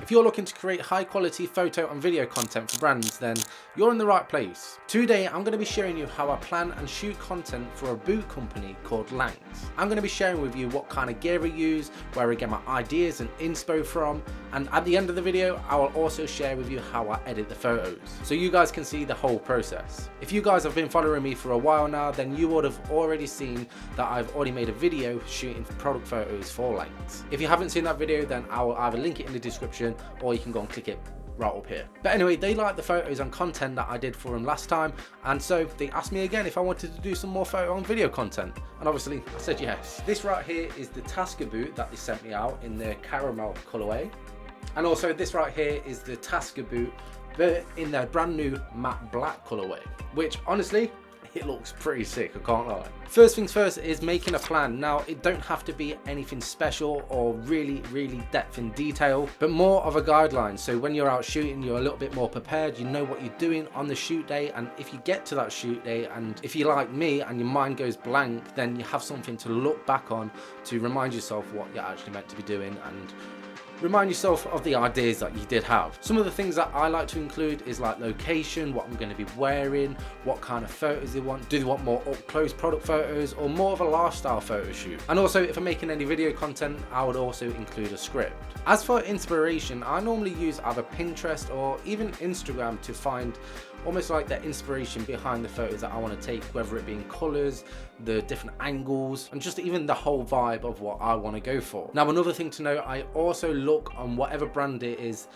If you're looking to create high quality photo and video content for brands, then you're in the right place. Today I'm going to be showing you how I plan and shoot content for a boot company called Langs. I'm going to be sharing with you what kind of gear I use, where I get my ideas and inspo from, and at the end of the video I will also share with you how I edit the photos, so you guys can see the whole process. If you guys have been following me for a while now, then you would have already seen that I've already made a video shooting product photos for Langs. If you haven't seen that video, then I will either link it in the description or you can go and click it right up here. But anyway, they liked the photos and content that I did for them last time, and so they asked me again if I wanted to do some more photo and video content, and obviously I said yes. This right here is the Tasker boot that they sent me out in the caramel colorway, and also this right here is the Tasker boot but in their brand new matte black colorway, which honestly, it looks pretty sick, I can't lie. First things first is making a plan. Now, it don't have to be anything special or really depth in detail, but more of a guideline. So when you're out shooting, you're a little bit more prepared, you know what you're doing on the shoot day, and if you get to that shoot day and if you're like me and your mind goes blank, then you have something to look back on to remind yourself what you're actually meant to be doing and remind yourself of the ideas that you did have. Some of the things that I like to include is like location, what I'm going to be wearing, what kind of photos they want. Do they want more up close product photos or more of a lifestyle photo shoot? And also, if I'm making any video content, I would also include a script. As for inspiration, I normally use either Pinterest or even Instagram to find almost like the inspiration behind the photos that I want to take, whether it be in colors, the different angles, and just even the whole vibe of what I want to go for. Now, another thing to note, I also look on whatever brand it is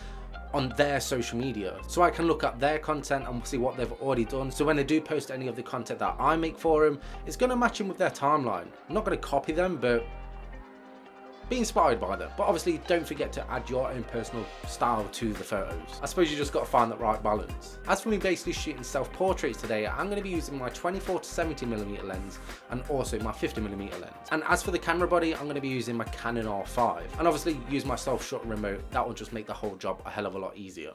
on their social media, so I can look at their content and see what they've already done, so when they do post any of the content that I make for them, it's going to match in with their timeline. I'm not going to copy them, but be inspired by them. But obviously don't forget to add your own personal style to the photos. I suppose you just got to find that right balance. As for me basically shooting self-portraits today, I'm going to be using my 24-70mm lens and also my 50mm lens. And as for the camera body, I'm going to be using my Canon R5, and obviously use my self-shot remote. That will just make the whole job a hell of a lot easier.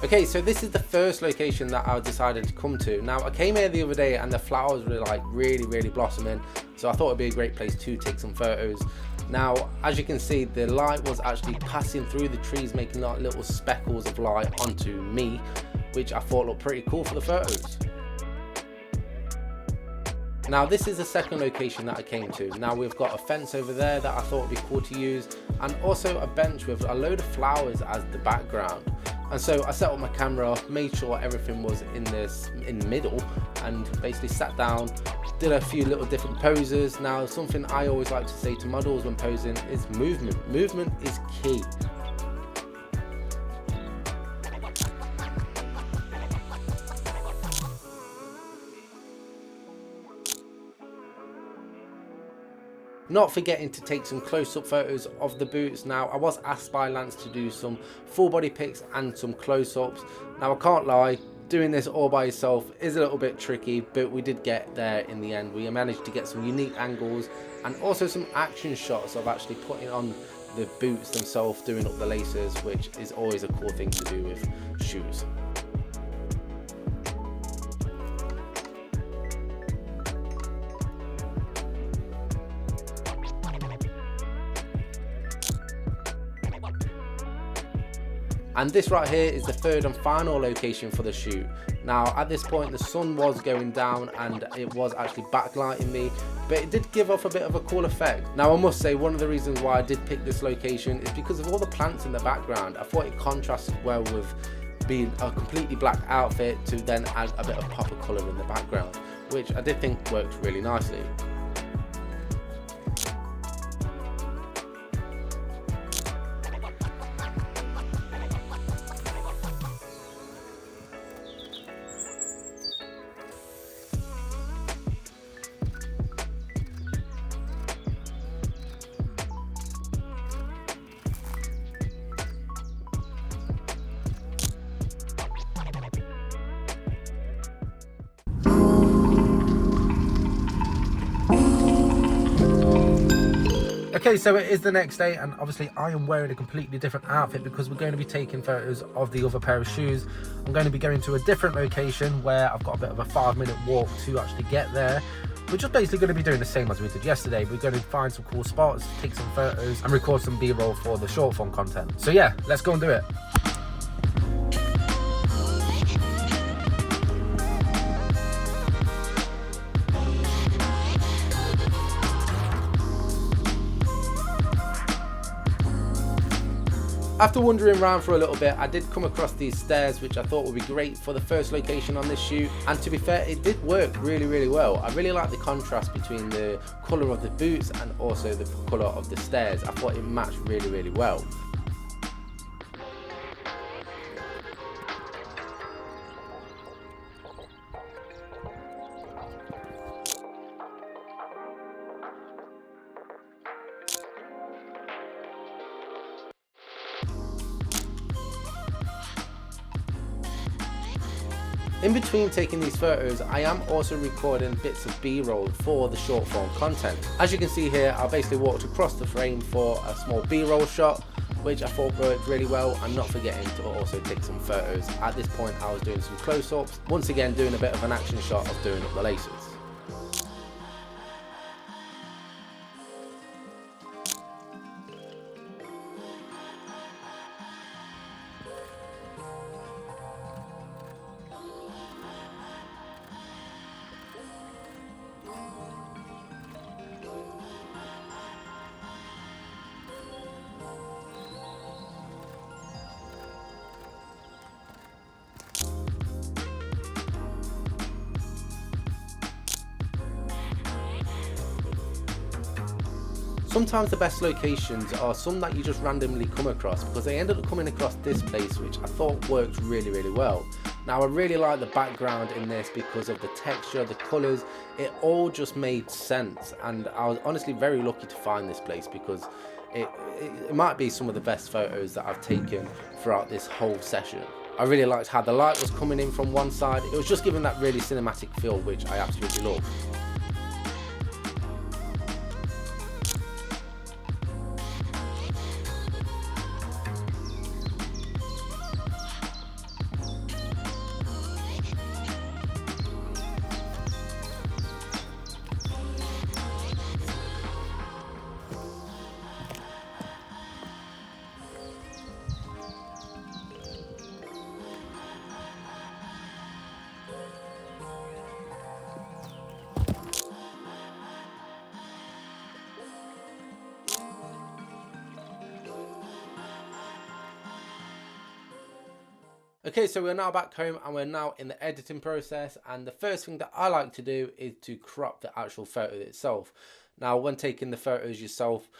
Okay, so this is the first location that I decided to come to. Now, I came here the other day and the flowers were like really blossoming, so I thought it'd be a great place to take some photos. Now, as you can see, the light was actually passing through the trees, making like little speckles of light onto me, which I thought looked pretty cool for the photos. Now, this is the second location that I came to. Now, we've got a fence over there that I thought would be cool to use, and also a bench with a load of flowers as the background. And so I set up my camera, made sure everything was in the middle, and basically sat down, did a few little different poses. Now, something I always like to say to models when posing is movement. Movement is key. Not forgetting to take some close-up photos of the boots. Now, I was asked by Lance to do some full body pics and some close-ups. Now, I can't lie, doing this all by yourself is a little bit tricky, but we did get there in the end. We managed to get some unique angles and also some action shots of actually putting on the boots themselves, doing up the laces, which is always a cool thing to do with shoes. And this right here is the third and final location for the shoot. Now, at this point, the sun was going down and it was actually backlighting me, but it did give off a bit of a cool effect. Now, I must say, one of the reasons why I did pick this location is because of all the plants in the background. I thought it contrasted well with being a completely black outfit to then add a bit of pop of colour in the background, which I did think worked really nicely. Okay, so it is the next day, and obviously I am wearing a completely different outfit because we're going to be taking photos of the other pair of shoes. I'm going to be going to a different location where I've got a bit of a 5-minute walk to actually get there. We're just basically going to be doing the same as we did yesterday. We're going to find some cool spots, take some photos, and record some B-roll for the short form content. So yeah, let's go and do it. After wandering around for a little bit, I did come across these stairs, which I thought would be great for the first location on this shoot. And to be fair, it did work really, really well. I really like the contrast between the colour of the boots and also the colour of the stairs. I thought it matched really, really well. In between taking these photos, I am also recording bits of B-roll for the short form content. As you can see here, I basically walked across the frame for a small B-roll shot, which I thought worked really well, and not forgetting to also take some photos. At this point, I was doing some close-ups, once again doing a bit of an action shot of doing up the laces. Sometimes the best locations are some that you just randomly come across, because I ended up coming across this place which I thought worked really, really well. Now I really like the background in this because of the texture, the colours, it all just made sense, and I was honestly very lucky to find this place because it might be some of the best photos that I've taken throughout this whole session. I really liked how the light was coming in from one side, it was just giving that really cinematic feel which I absolutely love. Okay, so we're now back home and we're now in the editing process, and the first thing that I like to do is to crop the actual photo itself. Now when taking the photos yourself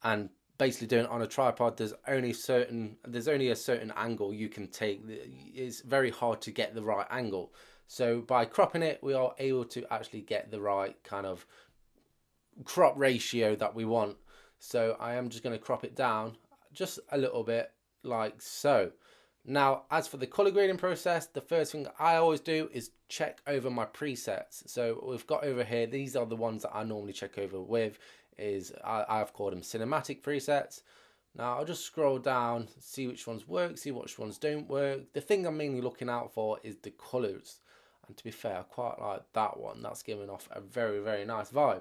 and basically doing it on a tripod, there's only a certain angle you can take. It's very hard to get the right angle, so by cropping it we are able to actually get the right kind of crop ratio that we want. So I am just going to crop it down just a little bit like so. Now, as for the color grading process, the first thing I always do is check over my presets. So we've got over here, these are the ones that I normally check over with, I've called them cinematic presets. Now I'll just scroll down, see which ones work, see which ones don't work. The thing I'm mainly looking out for is the colors. And to be fair, I quite like that one. That's giving off a very, very nice vibe.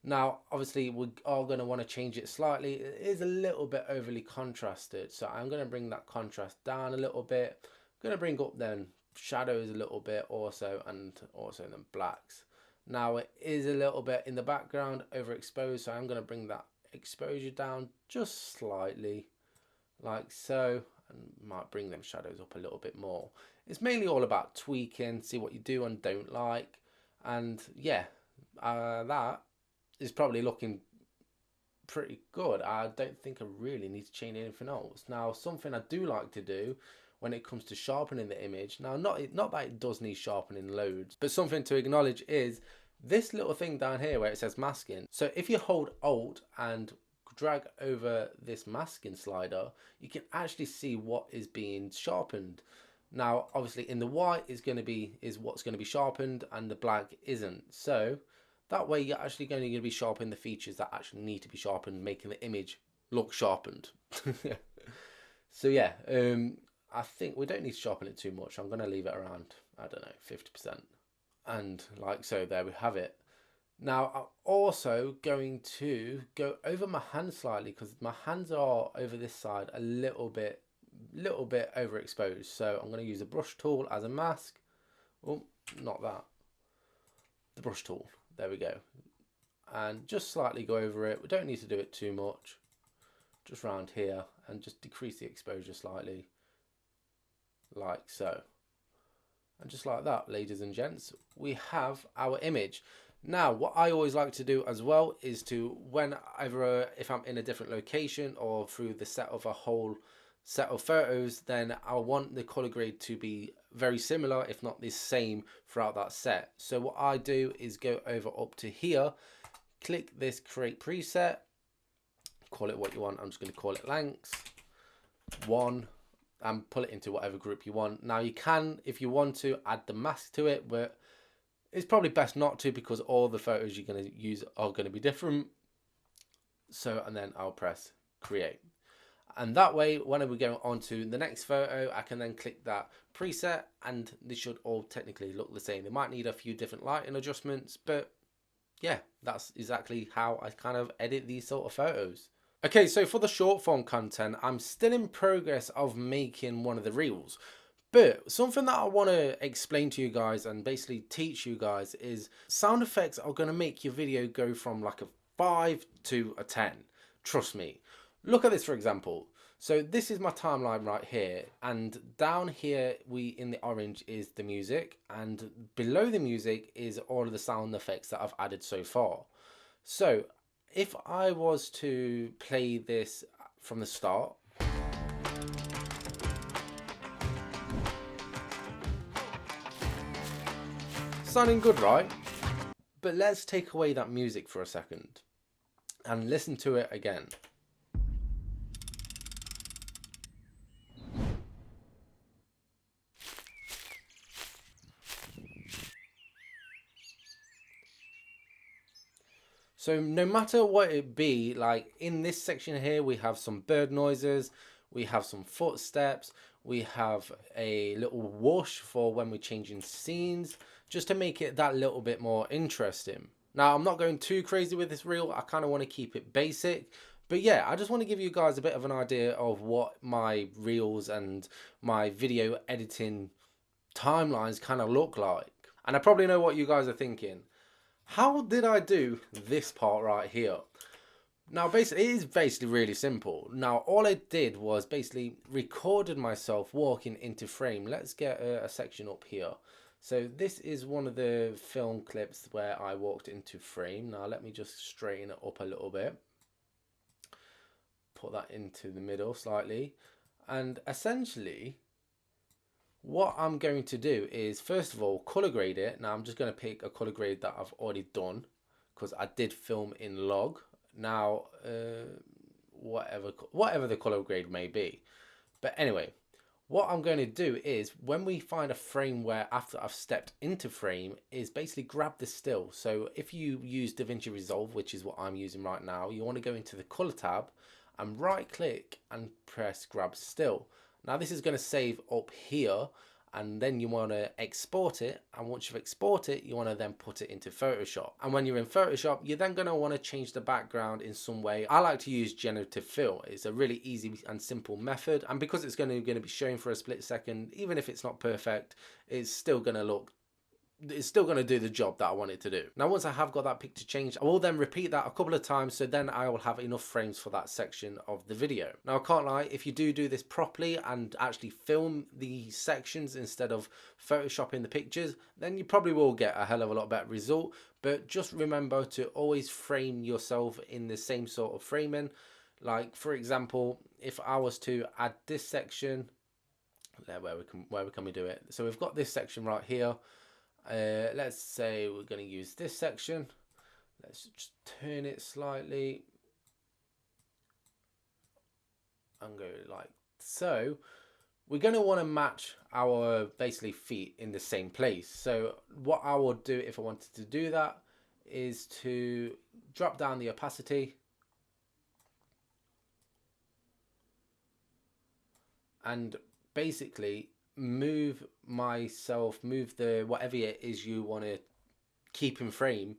Now, obviously, we are going to want to change it slightly. It is a little bit overly contrasted, so I'm going to bring that contrast down a little bit. I'm going to bring up then shadows a little bit also, and also then blacks. Now, it is a little bit in the background overexposed, so I'm going to bring that exposure down just slightly, like so, and might bring them shadows up a little bit more. It's mainly all about tweaking, see what you do and don't like, and yeah, that is probably looking pretty good. I don't think I really need to change anything else. Now, something I do like to do when it comes to sharpening the image, now not that it does need sharpening loads, but something to acknowledge is this little thing down here where it says masking. So if you hold Alt and drag over this masking slider, you can actually see what is being sharpened. Now, obviously in the white is what's going to be sharpened and the black isn't. So That way you're actually going to be sharpening the features that actually need to be sharpened, making the image look sharpened. So yeah, I think we don't need to sharpen it too much. I'm going to leave it around, I don't know, 50%. And like so, there we have it. Now I'm also going to go over my hands slightly because my hands are over this side a little bit overexposed. So I'm going to use a brush tool as a mask. Oh, not that. The brush tool. There we go. And just slightly go over it. We don't need to do it too much. Just around here, and just decrease the exposure slightly. Like so. And just like that, ladies and gents, we have our image. Now, what I always like to do as well is to, whenever, if I'm in a different location or through the set of a whole set of photos, then I want the color grade to be very similar, if not the same, throughout that set. So what I do is go over up to here, click this create preset, call it what you want. I'm just going to call it Lanks 1. And pull it into whatever group you want. Now you can, if you want to, add the mask to it, but it's probably best not to because all the photos you're going to use are going to be different. So, and then I'll press create. And that way, when we go on to the next photo, I can then click that preset and they should all technically look the same. They might need a few different lighting adjustments, but yeah, that's exactly how I kind of edit these sort of photos. Okay, so for the short form content, I'm still in progress of making one of the reels. But something that I want to explain to you guys and basically teach you guys is sound effects are going to make your video go from like a 5 to a 10. Trust me. Look at this, for example. So this is my timeline right here, and down here in the orange is the music, and below the music is all of the sound effects that I've added so far. So if I was to play this from the start, sounding good, right? But let's take away that music for a second and listen to it again. So no matter what it be, like in this section here, we have some bird noises, we have some footsteps, we have a little whoosh for when we're changing scenes, just to make it that little bit more interesting. Now, I'm not going too crazy with this reel. I kind of want to keep it basic. But yeah, I just want to give you guys a bit of an idea of what my reels and my video editing timelines kind of look like. And I probably know what you guys are thinking. How did I do this part right here? Now, basically, it is basically really simple. Now, all I did was basically recorded myself walking into frame. Let's get a section up here. So this is one of the film clips where I walked into frame. Now, let me just straighten it up a little bit. Put that into the middle slightly. And essentially, what I'm going to do is, first of all, color grade it. Now I'm just going to pick a color grade that I've already done because I did film in log. Now, whatever the color grade may be. But anyway, what I'm going to do is when we find a frame where after I've stepped into frame is basically grab the still. So if you use DaVinci Resolve, which is what I'm using right now, you want to go into the color tab and right click and press grab still. Now this is going to save up here, and then you want to export it, and once you've exported it, you want to then put it into Photoshop. And when you're in Photoshop, you're then going to want to change the background in some way. I like to use generative fill. It's a really easy and simple method, and because it's going to be showing for a split second, even if it's not perfect, it's still going to do the job that I want it to do. Now, once I have got that picture changed, I will then repeat that a couple of times, so then I will have enough frames for that section of the video. Now, I can't lie, if you do this properly and actually film the sections instead of photoshopping the pictures, then you probably will get a hell of a lot better result. But just remember to always frame yourself in the same sort of framing. Like, for example, if I was to add this section, where can we do it? So we've got this section right here. Let's say we're going to use this section. Let's just turn it slightly and go like so. We're going to want to match our basically feet in the same place. So what I would do if I wanted to do that is to drop down the opacity and basically move the whatever it is you want to keep in frame,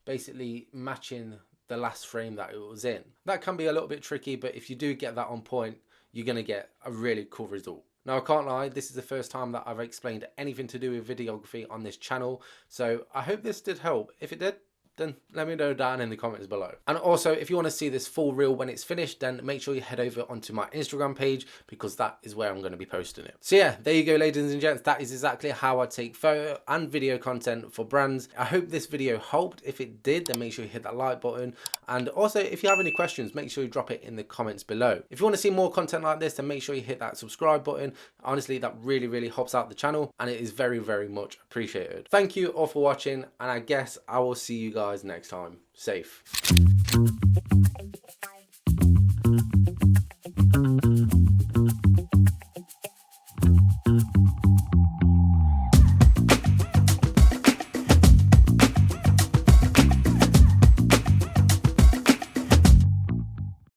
basically matching the last frame that it was in. That can be a little bit tricky, but if you do get that on point, you're going to get a really cool result. Now, I can't lie, this is the first time that I've explained anything to do with videography on this channel, so I hope this did help. If it did, then let me know down in the comments below. And also, if you want to see this full reel when it's finished, then make sure you head over onto my Instagram page, because that is where I'm going to be posting it. So yeah, there you go, ladies and gents. That is exactly how I take photo and video content for brands. I hope this video helped. If it did, then make sure you hit that like button. And also, if you have any questions, make sure you drop it in the comments below. If you want to see more content like this, then make sure you hit that subscribe button. Honestly, that really helps out the channel, and it is very much appreciated. Thank you all for watching, and I guess I will see you guys next time. Safe.